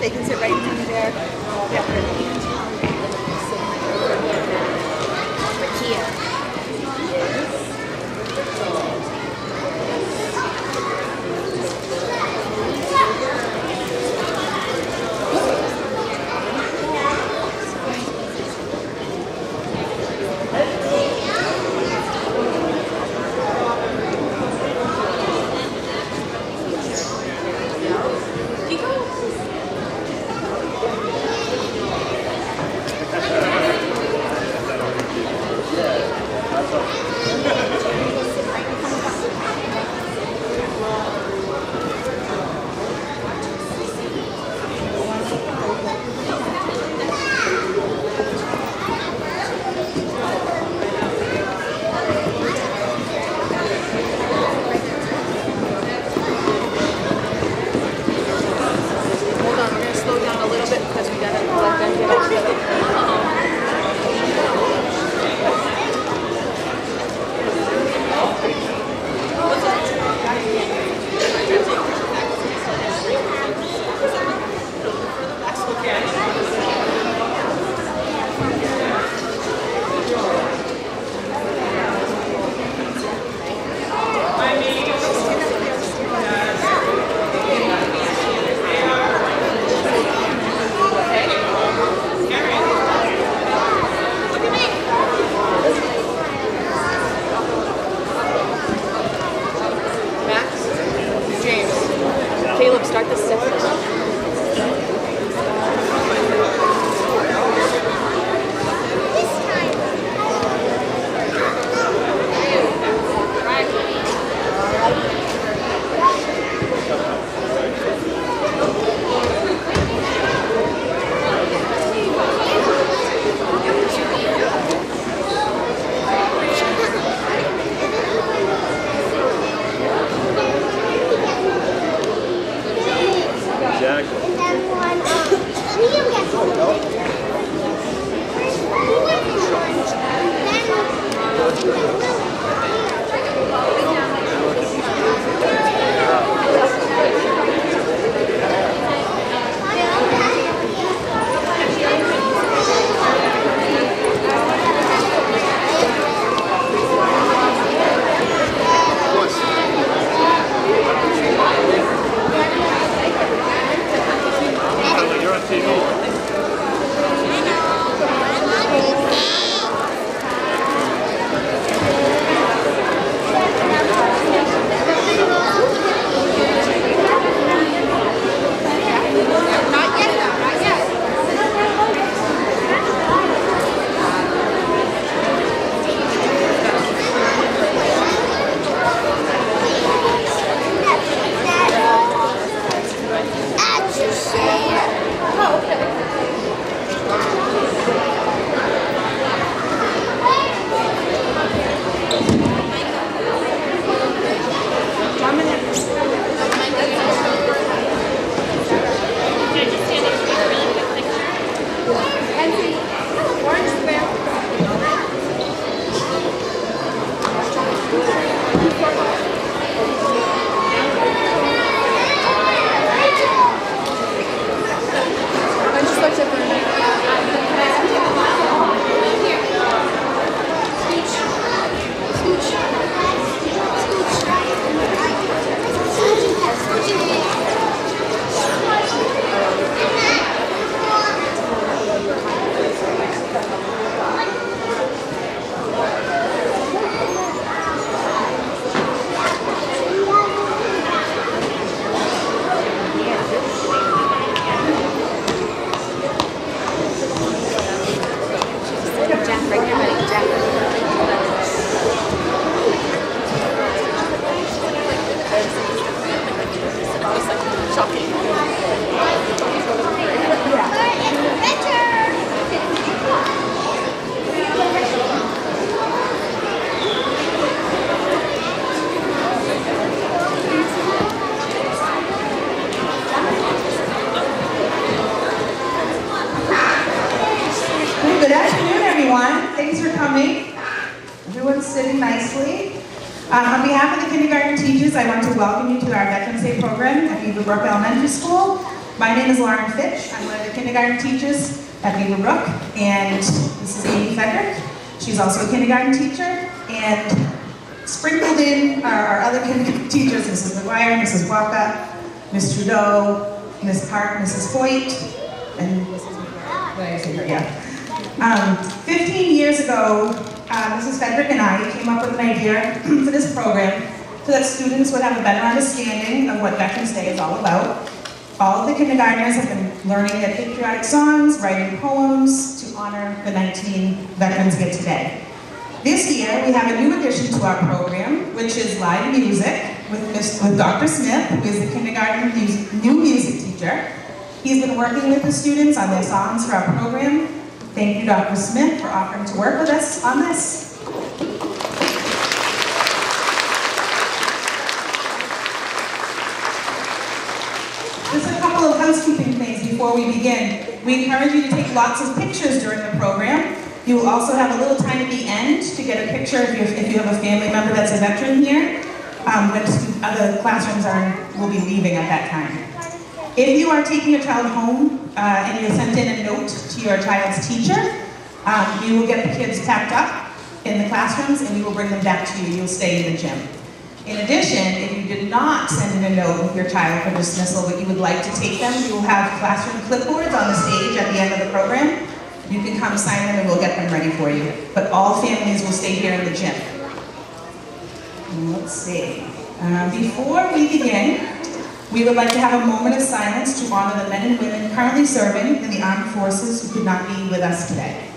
They can sit right through there. On behalf of the kindergarten teachers, I want to welcome you to our Veterans Day program at Beaver Brook Elementary School. My name is Lauren Fitch. I'm one of the kindergarten teachers at Beaver Brook, and this is Amy Frederick. She's also a kindergarten teacher, and sprinkled in are our other kindergarten teachers, Mrs. Maguire, Mrs. Walker, Ms. Trudeau, Ms. Park, Mrs. Hoyt, and Mrs. Maguire. Did I say her? Yeah. 15 years ago, Mrs. Frederick and I came up with an idea for this program so that students would have a better understanding of what Veterans Day is all about. All of the kindergartners have been learning their patriotic songs, writing poems to honor the 19 veterans here today. This year, we have a new addition to our program, which is live music with Dr. Smith, who is the kindergarten new music teacher. He's been working with the students on their songs for our program. Thank you, Dr. Smith, for offering to work with us on this. Just a couple of housekeeping things before we begin. We encourage you to take lots of pictures during the program. You will also have a little time at the end to get a picture if you have a family member that's a veteran here, when other classrooms will be leaving at that time. If you are taking your child home and you sent in a note to your child's teacher, you will get the kids packed up in the classrooms and we will bring them back to you. You'll stay in the gym. In addition, if you did not send in a note with your child for dismissal, but you would like to take them, you will have classroom clipboards on the stage at the end of the program. You can come sign them and we'll get them ready for you. But all families will stay here in the gym. Let's see. Before we begin, we would like to have a moment of silence to honor the men and women currently serving in the armed forces who could not be with us today.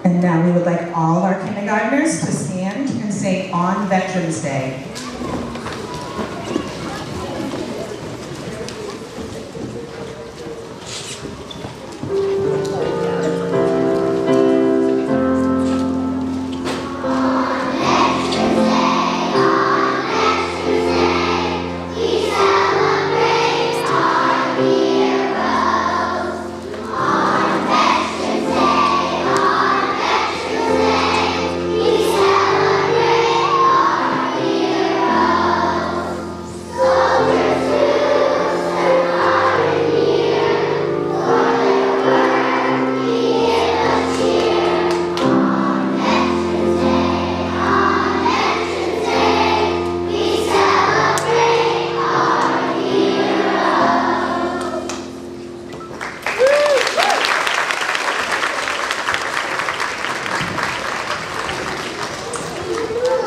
And now we would like all of our kindergartners to stand and say, "On Veterans Day."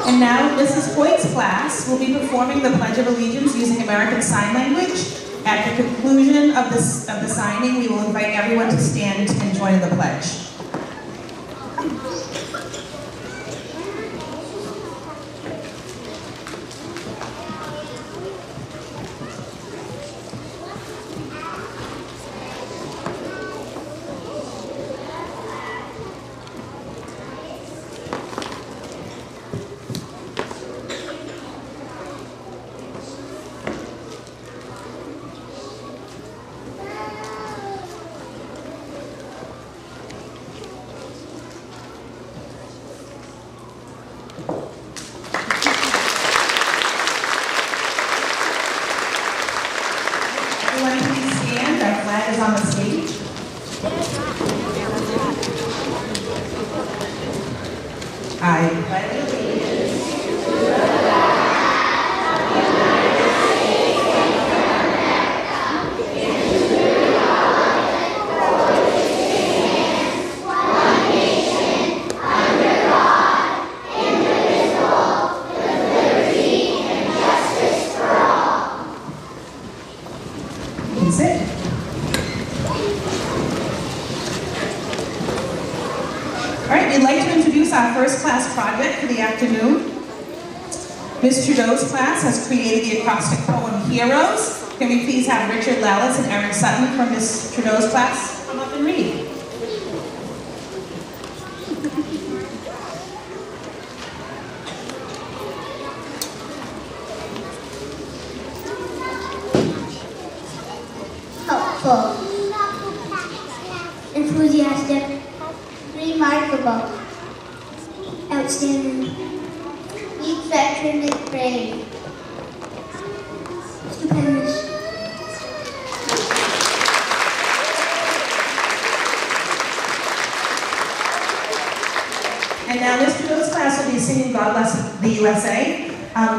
And now, Mrs. Hoyt's class will be performing the Pledge of Allegiance using American Sign Language. At the conclusion of the signing, we will invite everyone to stand and join in the pledge. Everyone please stand. Our flag is on the stage. I pledge allegiance to the flag of the United States of America and to the republic for which it stands, one nation, under God, indivisible, with liberty and justice for all. You can sit. All right, we'd like to introduce our first class project for the afternoon. Ms. Trudeau's class has created the acrostic poem Heroes. Can we please have Richard Lallis and Erin Sutton from Ms. Trudeau's class come up and read? Full. Enthusiastic. Remarkable. Outstanding. Each veteran is brave. Stupendous. And now Mr. Bill's class will be singing God Bless the USA.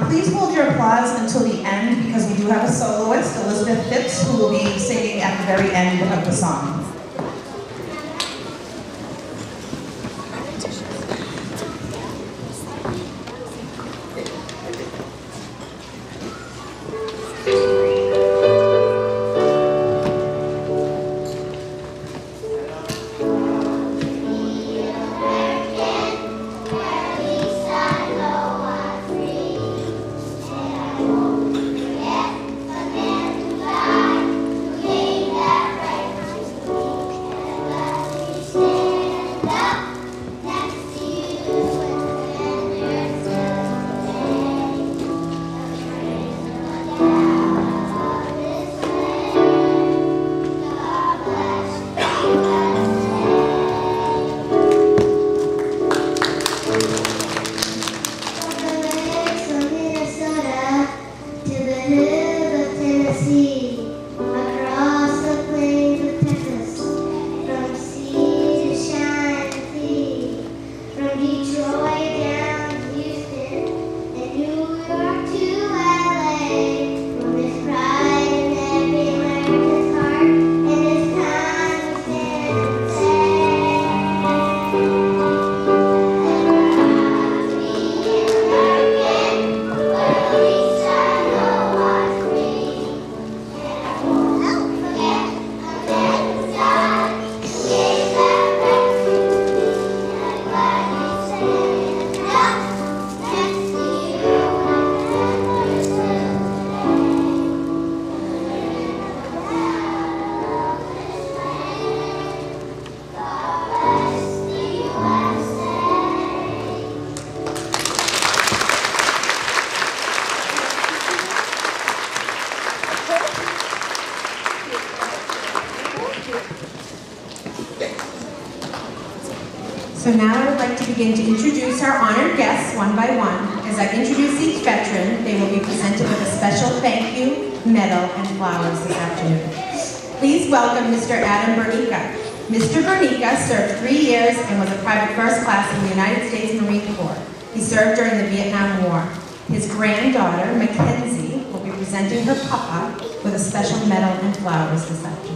Please hold your applause until the end because we do have a soloist, Elizabeth Phipps, who will be singing at the very end of the song. So now I would like to begin to introduce our honored guests one by one. As I introduce each veteran, they will be presented with a special thank you, medal, and flowers this afternoon. Please welcome Mr. Adam Bernica. Mr. Bernica served 3 years and was a private first class in the United States Marine Corps. He served during the Vietnam War. His granddaughter, Mackenzie, will be presenting her papa with a special medal and flowers this afternoon.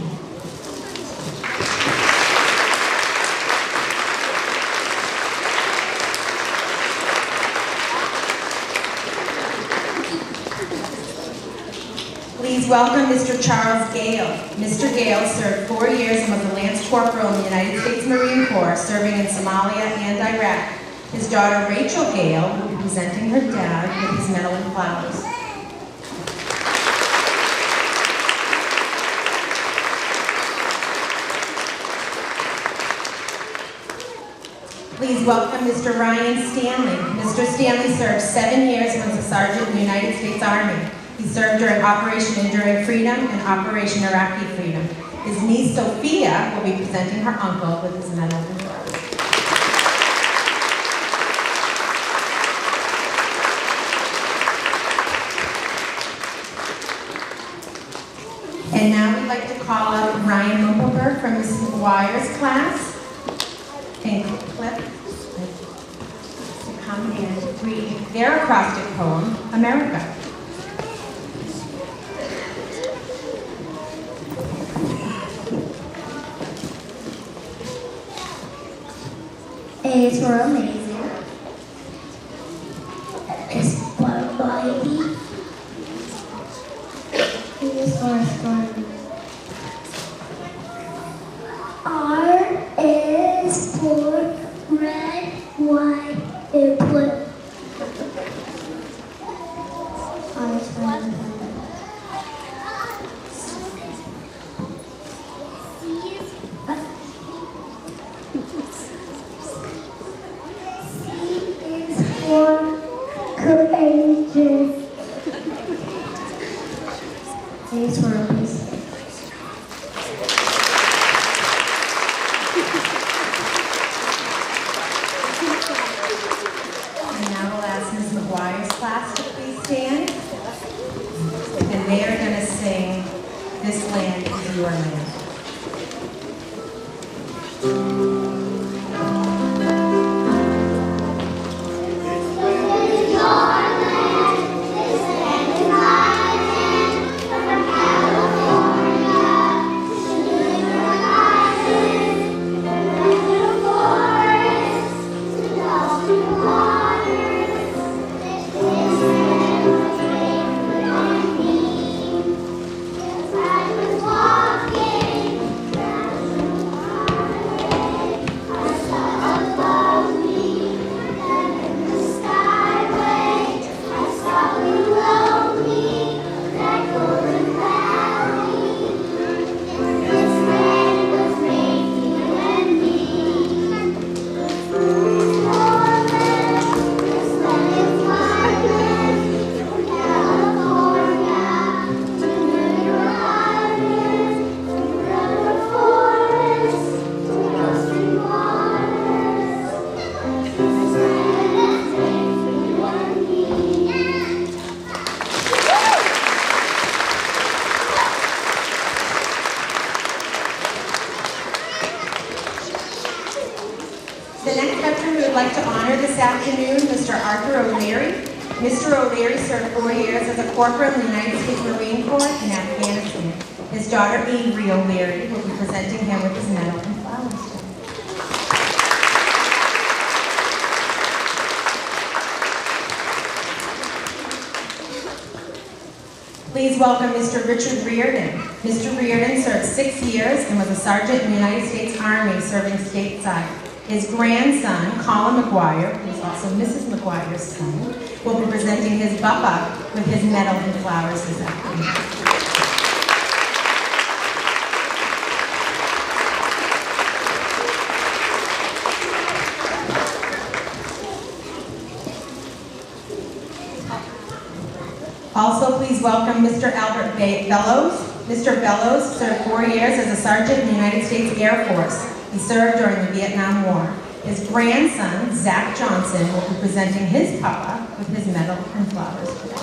Please welcome Mr. Charles Gale. Mr. Gale served 4 years and was a Lance Corporal in the United States Marine Corps, serving in Somalia and Iraq. His daughter, Rachel Gale, will be presenting her dad with his medal and flowers. Please welcome Mr. Ryan Stanley. Mr. Stanley served 7 years and was a sergeant in the United States Army. He served during Operation Enduring Freedom and Operation Iraqi Freedom. His niece, Sophia, will be presenting her uncle with his medal and flowers. And now we'd like to call up Ryan Mumpelberg from Mrs. Maguire's class and Clip to come and read their acrostic poem, America. A is for amazing. S for mighty. E is for stormy. R is for red, white, and blue. I is for courageous. A is for release. and they are going to sing "This Land is Your Land." Mr. O'Leary served 4 years as a corporal in the United States Marine Corps in Afghanistan. His daughter, Avery O'Leary, will be presenting him with his medal and flowers. Please welcome Mr. Richard Reardon. Mr. Reardon served 6 years and was a sergeant in the United States Army serving stateside. His grandson, Colin Maguire, who is also Mrs. Maguire's son, will be presenting his bubba with his medal and flowers this afternoon. Also, please welcome Mr. Albert Bellows. Mr. Bellows served 4 years as a sergeant in the United States Air Force. He served during the Vietnam War. His grandson, Zach Johnson, will be presenting his papa with his medal and flowers today.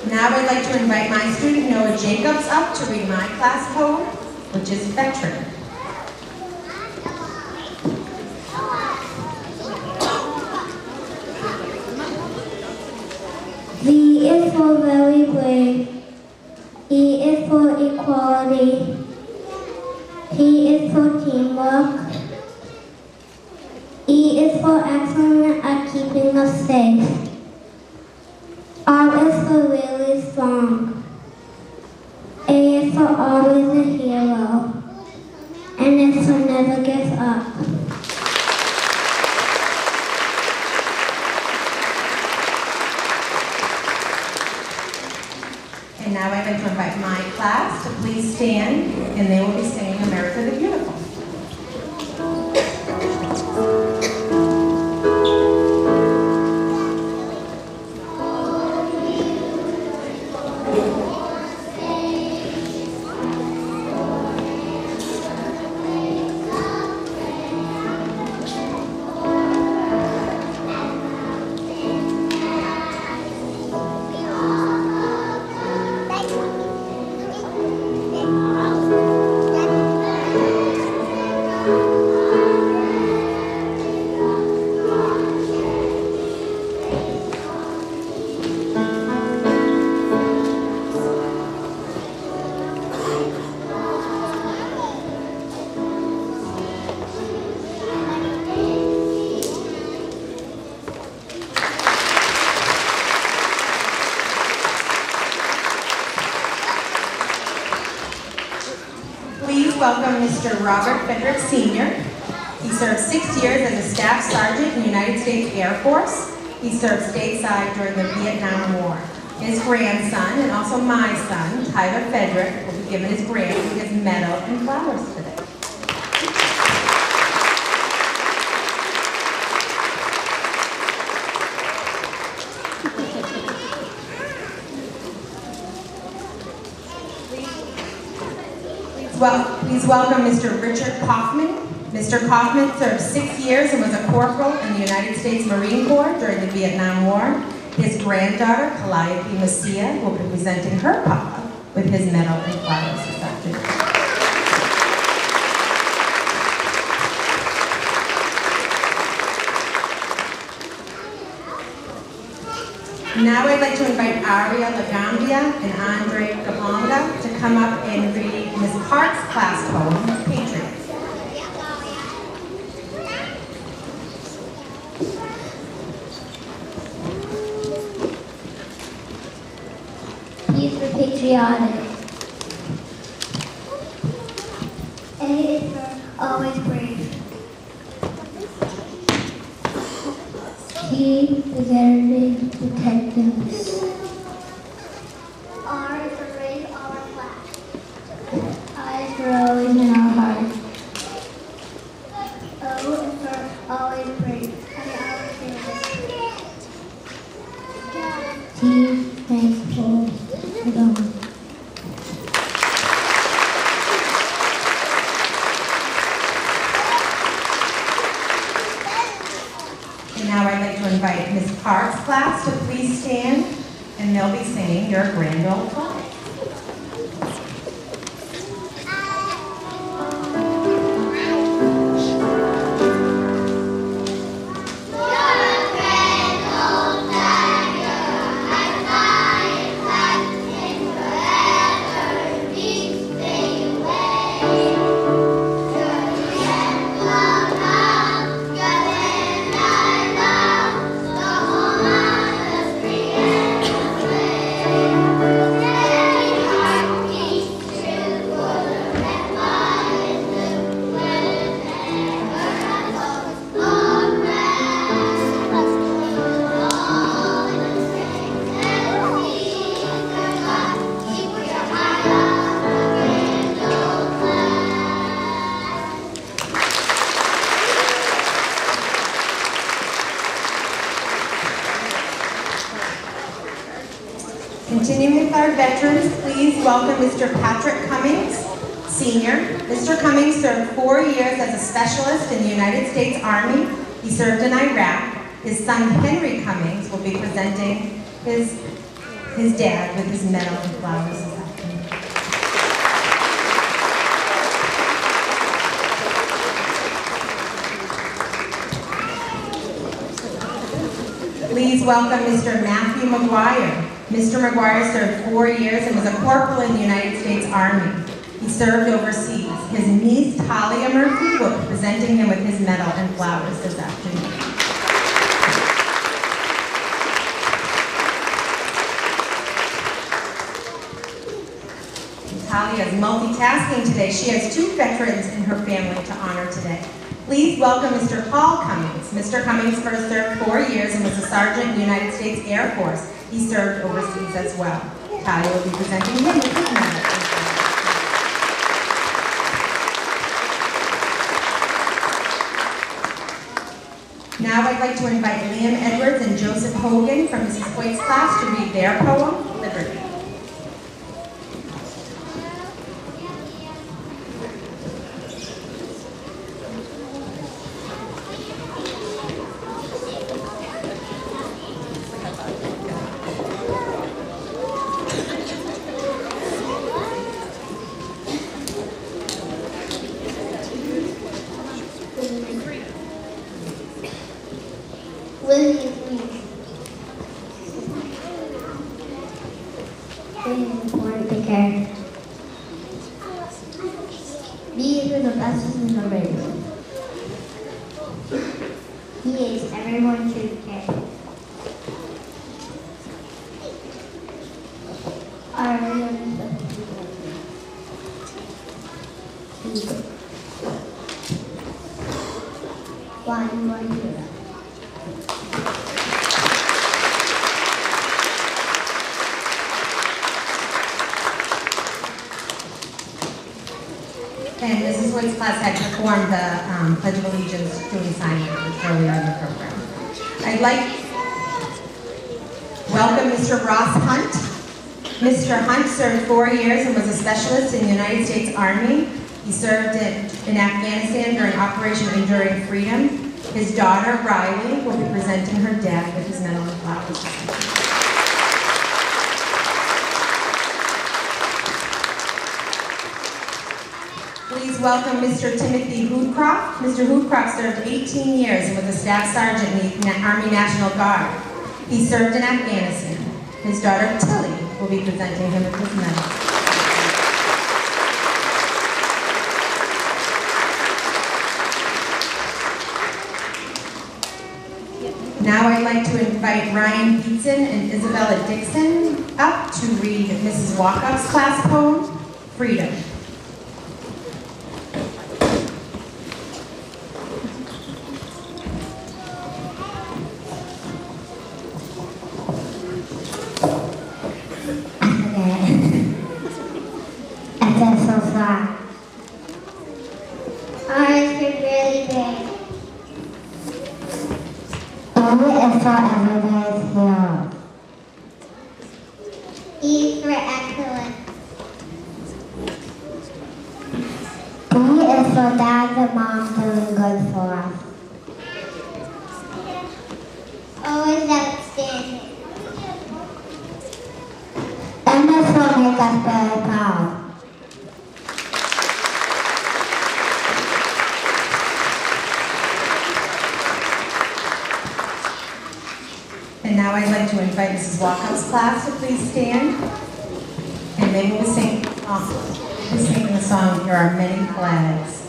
Now I'd like to invite my student, Noah Jacobs, up to read my class poem, which is Veteran. V is for very brave. E is for equality. T is for teamwork. E is for excellent at keeping us safe. R is for really strong. A is for always a hero. N is for never give up. And now I'd like to invite my class to please stand, and they will be singing America the Beautiful. Welcome Mr. Robert Frederick Sr. He served 6 years as a staff sergeant in the United States Air Force. He served stateside during the Vietnam War. His grandson, and also my son, Tyler Frederick, will be given his medal and flowers today. Please welcome Mr. Richard Kaufman. Mr. Kaufman served 6 years and was a corporal in the United States Marine Corps during the Vietnam War. His granddaughter, Calliope Messia, will be presenting her papa with his medal and flowers this afternoon. Now I'd like to invite Aria Lagambia and Andre Gabonga to come up and read Ms. Park's class poem, Patriots. P is for patriotic. A is for always brave. T is everyday detectives. R is for raise all our flags. I is for always in our hearts. O is for always brave. T makes full freedom. And now I'd like to invite Ms. Park's class to please stand, and they'll be singing your grand old flag. Continuing with our veterans, please welcome Mr. Patrick Cummins, Sr. Mr. Cummins served 4 years as a specialist in the United States Army. He served in Iraq. His son Henry Cummins will be presenting his dad with his medal and flowers this afternoon. Please welcome Mr. Matthew Maguire. Mr. Maguire served 4 years and was a corporal in the United States Army. He served overseas. His niece, Talia Murphy, will be presenting him with his medal and flowers this afternoon. Talia is multitasking today. She has 2 veterans in her family to honor today. Please welcome Mr. Paul Cummins. Mr. Cummins first served 4 years and was a sergeant in the United States Air Force. He served overseas as well. Talia will be presenting him with his medal. Now I'd like to invite Liam Edwards and Joseph Hogan from Mrs. Hoyt's class to read their poem, Liberty. Beaver the best in the race. He is everyone should care. Everyone is the people. One hero. And Mrs. Wood's class had performed the Pledge of Allegiance during signing earlier in the program. I'd like to welcome Mr. Ross Hunt. Mr. Hunt served 4 years and was a specialist in the United States Army. He served in Afghanistan during Operation Enduring Freedom. His daughter, Riley, will be presenting her dad with his medal and flowers. Please welcome Mr. Timothy Hoodcroft. Mr. Hoodcroft served 18 years and was a staff sergeant in the Army National Guard. He served in Afghanistan. His daughter, Tilly, will be presenting him with his medal. Now I'd like to invite Ryan Beatson and Isabella Dixon up to read Mrs. Walkout's class poem, Freedom. E for excellence. D is for dad and mom doing good for us. O is outstanding. M is for make us very proud. And now I'd like to invite Mrs. Walkout's class to please stand. And then we'll sing the song, There Are Many Flags.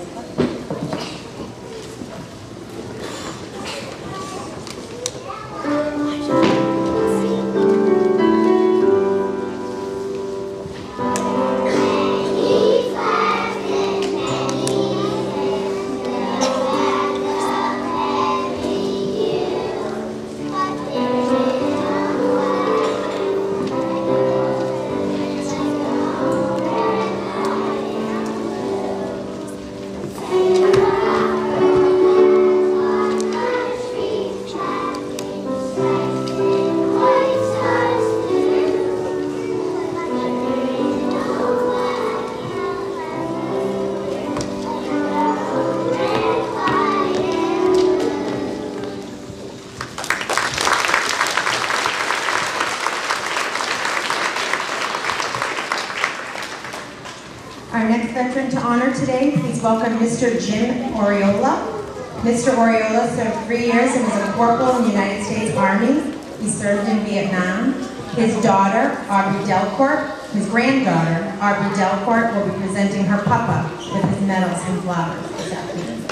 Our next veteran to honor today, please welcome Mr. Jim Oriola. Mr. Oriola served 3 years and was a corporal in the United States Army. He served in Vietnam. His daughter, Aubrey Delcourt, his granddaughter, Aubrey Delcourt, will be presenting her papa with his medals and flowers this afternoon.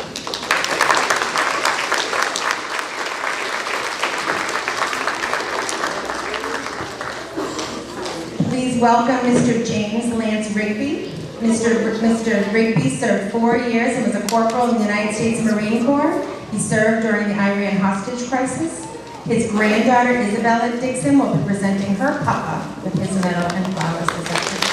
Please welcome Mr. James Lance Rigby. Mr. Rigby served 4 years and was a corporal in the United States Marine Corps. He served during the Iran hostage crisis. His granddaughter, Isabella Dixon, will be presenting her papa with his medal and flowers this afternoon.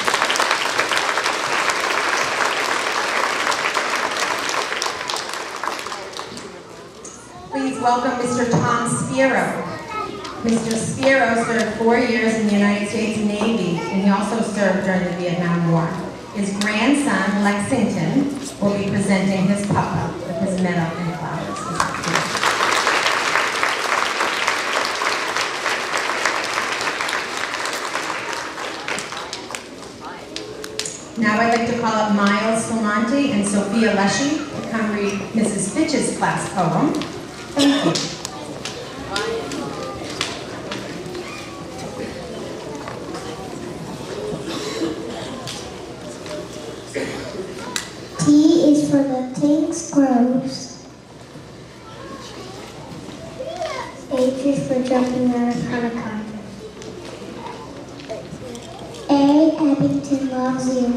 Please welcome Mr. Tom Spiro. Mr. Spiro served 4 years in the United States Navy, and he also served during the Vietnam War. His grandson, Lexington, will be presenting his papa with his medal and flowers this afternoon. Now I'd like to call up Miles Slamonti and Sophia Leshy to come read Mrs. Fitch's class poem. Thank you. T is for the things grows. H is for jumping out of Hanukkah. A, Abington loves you.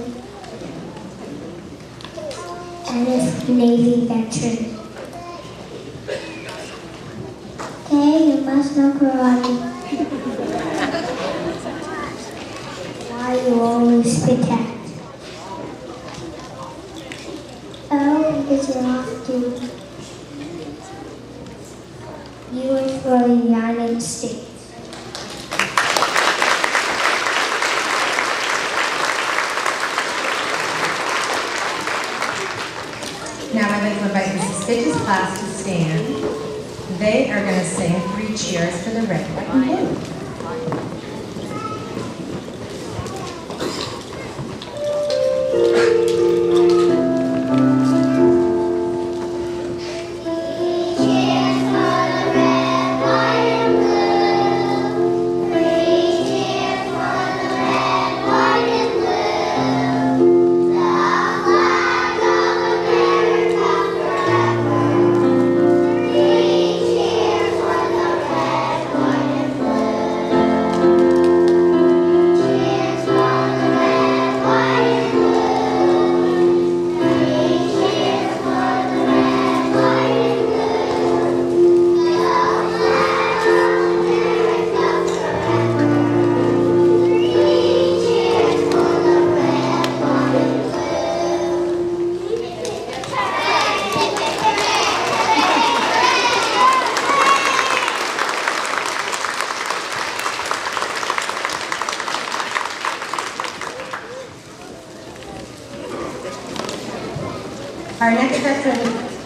N is Navy veteran. K, you must know karate. Y, you always protect. O is off to U is for the United States. Now I'd like to invite Mrs. Fitch's class to stand. They are going to sing 3 cheers for the red, white, and blue. Our next veteran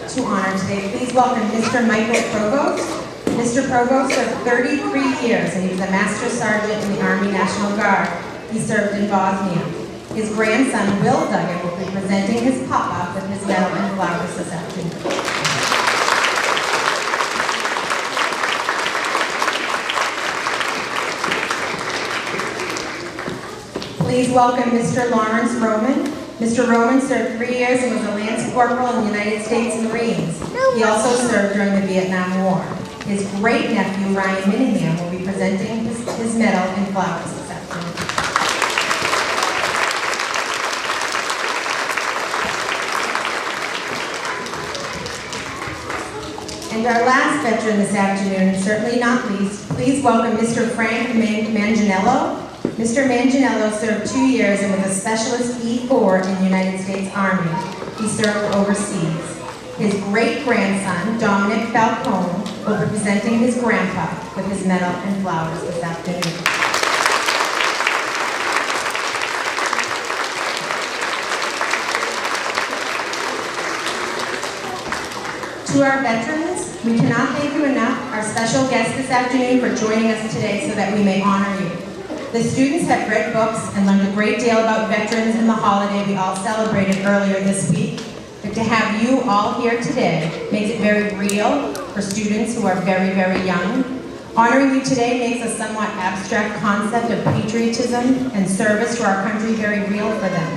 to honor today, please welcome Mr. Michael Provost. Mr. Provost served 33 years and he was a Master Sergeant in the Army National Guard. He served in Bosnia. His grandson, Will Duggan, will be presenting his papa with his medal and flowers this afternoon. Please welcome Mr. Lawrence Roman. Mr. Roman served 3 years and was a Lance Corporal in the United States Marines. He also served during the Vietnam War. His great-nephew, Ryan Manganiello, will be presenting his medal and flowers this afternoon. And our last veteran this afternoon, certainly not least, please welcome Mr. Frank Manganiello. Mr. Manganiello served 2 years and was a Specialist E4 in the United States Army. He served overseas. His great-grandson, Dominic Falcone, will be presenting his grandpa with his medal and flowers this afternoon. To our veterans, we cannot thank you enough, our special guest this afternoon, for joining us today so that we may honor you. The students have read books and learned a great deal about veterans and the holiday we all celebrated earlier this week. But to have you all here today makes it very real for students who are very, very young. Honoring you today makes a somewhat abstract concept of patriotism and service to our country very real for them.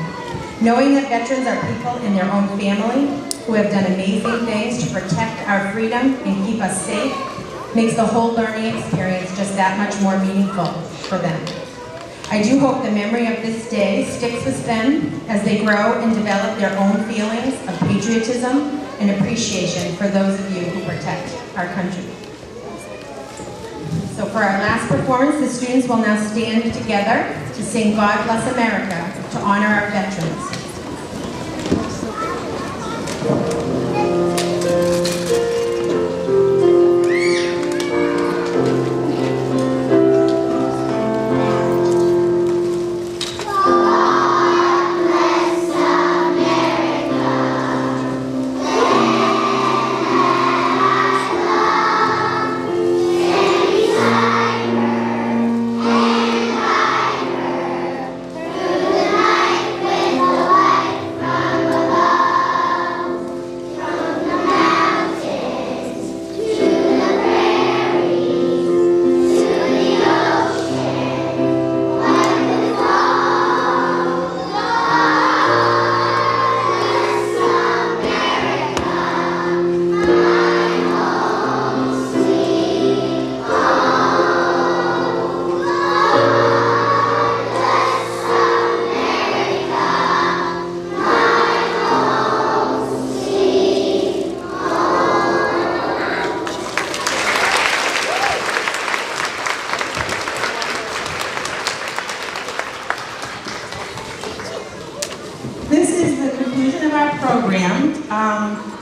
Knowing that veterans are people in their own family who have done amazing things to protect our freedom and keep us safe makes the whole learning experience just that much more meaningful for them. I do hope the memory of this day sticks with them as they grow and develop their own feelings of patriotism and appreciation for those of you who protect our country. So for our last performance, the students will now stand together to sing God Bless America to honor our veterans.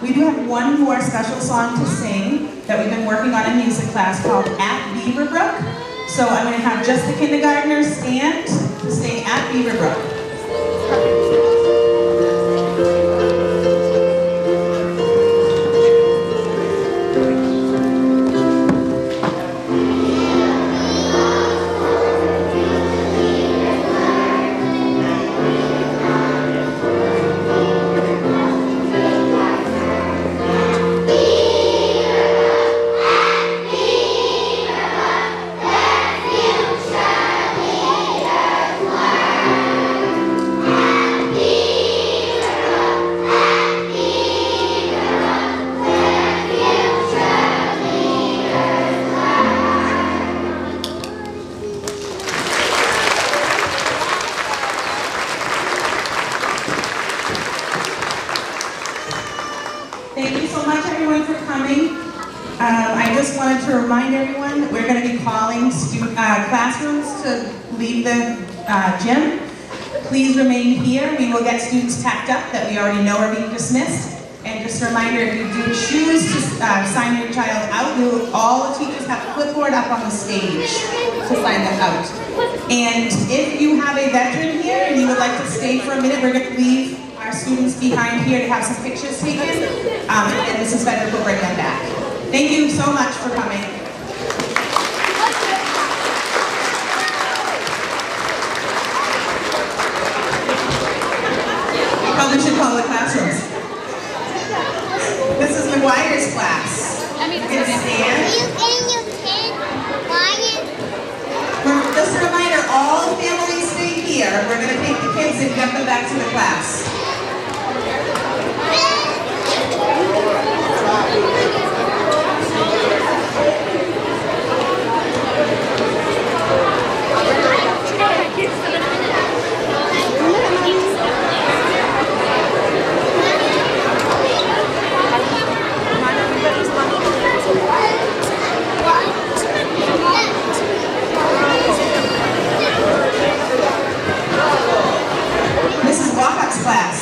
We do have one more special song to sing that we've been working on in music class called At Beaver Brook. So I'm going to have just the kindergartners stand to sing At Beaver Brook. Thank you so much, everyone, for coming. I just wanted to remind everyone that we're going to be calling classrooms to leave the gym. Please remain here. We will get students packed up that we already know are being dismissed. And just a reminder, if you do choose to sign your child out, all the teachers have a clipboard up on the stage to sign them out. And if you have a veteran here and you would like to stay for a minute, we're going to leave our students behind here to have some pictures taken. And Mrs. Frederick will bring them back. Thank you so much for coming. Probably should call the classrooms. This is Maguire's class. It's Stan. Are you getting your kid? Just a reminder, all families stay here. We're going to take the kids and get them back to the class. Mrs. Walkups class.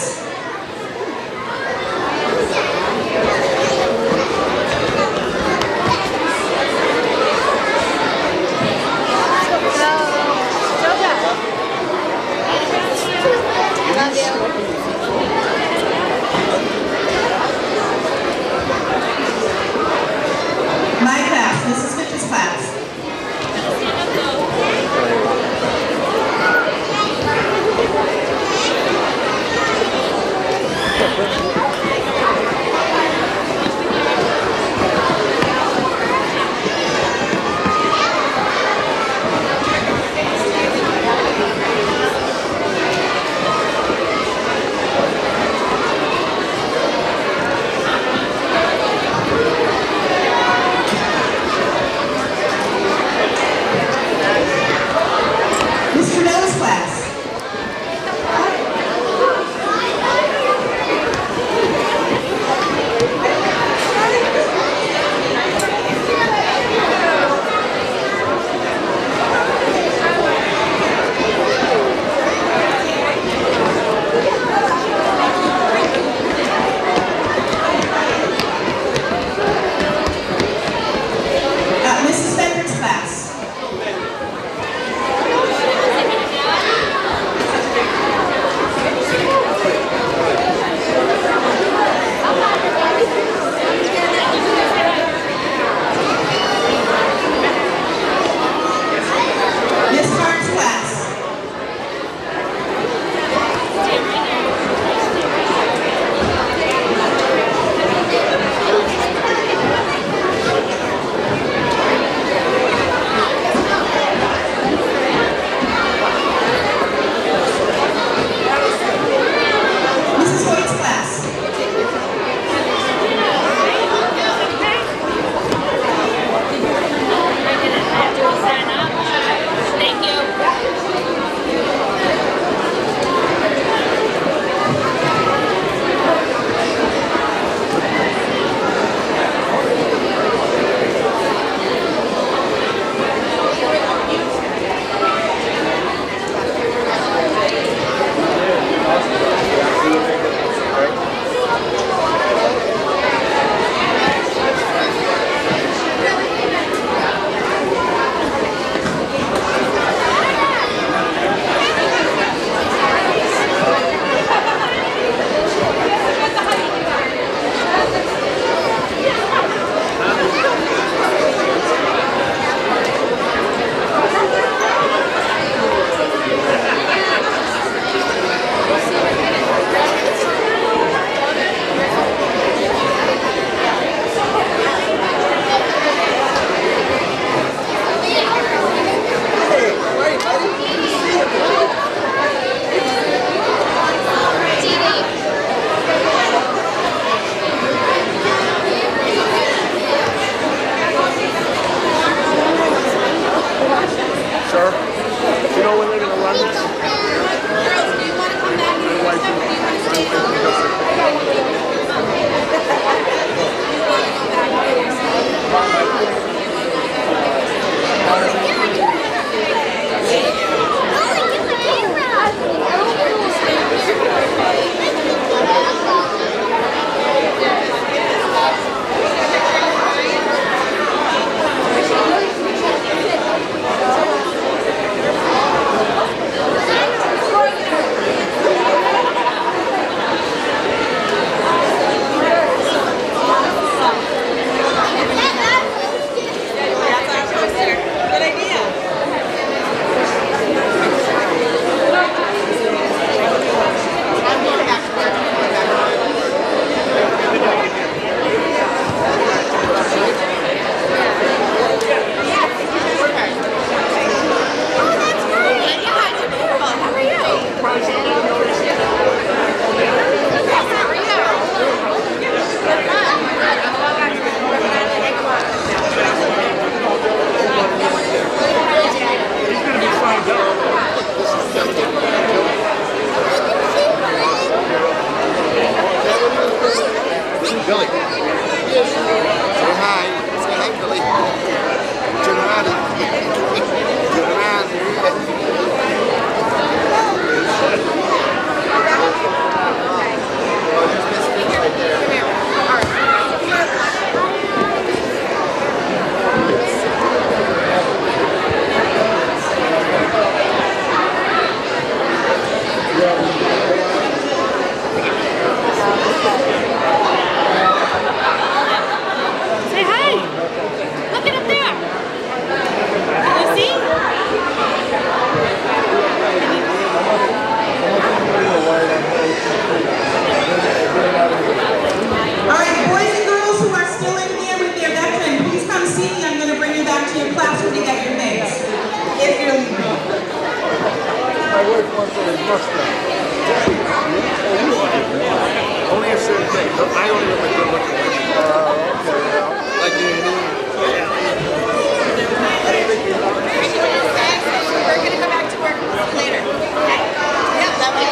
We're gonna come back to work later. Okay? Yeah, that was